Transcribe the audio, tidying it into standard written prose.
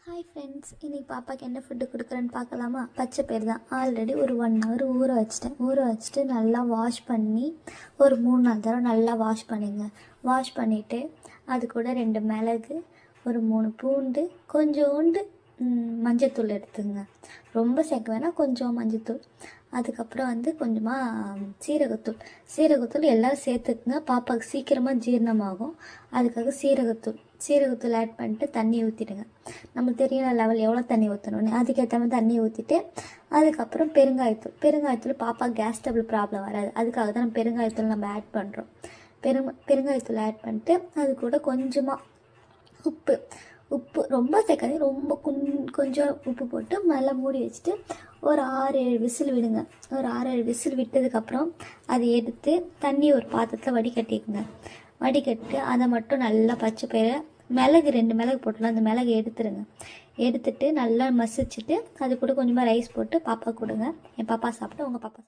Hi friends, இன்றைக்கி பாப்பாவுக்கு என்ன ஃபுட்டு கொடுக்குறேன்னு பார்க்கலாமா? பச்சை பயிறு தான். ஆல்ரெடி ஒரு 1 ஹவர் ஊற வச்சுட்டு நல்லா வாஷ் பண்ணி ஒரு 3-4 தடவை நல்லா வாஷ் பண்ணிங்க. வாஷ் பண்ணிவிட்டு அது கூட 2 மிளகு, ஒரு 3 பூண்டு, கொஞ்சோண்டு மஞ்சத்தூள் எடுத்துங்க. ரொம்ப சேர்க்க வேணாம், கொஞ்சம் மஞ்சத்தூள். அதுக்கப்புறம் கொஞ்சமாக சீரகத்தூள் எல்லோரும் சேர்த்துக்குங்க. பாப்பாவுக்கு சீக்கிரமாக ஜீரணமாகும். அதுக்காக சீரகத்தூள் ஆட் பண்ணிட்டு தண்ணி ஊற்றிடுங்க. நம்மளுக்கு தெரியும் லெவல் எவ்வளோ தண்ணி ஊற்றணும்னு, அதுக்கேற்ற மாதிரி தண்ணி ஊற்றிட்டு அதுக்கப்புறம் பெருங்காயத்தூள் பாப்பா கேஸ் டபுள் ப்ராப்ளம் வராது. அதுக்காக தான் பெருங்காயத்தூள் நம்ம ஆட் பண்ணுறோம். பெருங்காயத்தூள் ஆட் பண்ணிட்டு அது கூட கொஞ்சமாக உப்பு ரொம்ப சேர்க்காதீங்க, ரொம்ப கொஞ்சம் உப்பு போட்டு நல்லா மூடி வச்சுட்டு ஒரு 6-7 விசில் விடுங்க. ஒரு 6-7 விசில் விட்டதுக்கப்புறம் அதை எடுத்து தண்ணி ஒரு பாத்திரத்தில் வடிகட்டு அதை மட்டும் நல்லா பச்சை பயிரை மிளகு 2 மிளகு போட்டுலாம் அந்த மிளகு எடுத்துட்டு நல்லா மசிச்சுட்டு அது கூட கொஞ்சமாக ரைஸ் போட்டு பாப்பா கொடுங்க. என் பாப்பா சாப்பிட்டு உங்கள் பாப்பா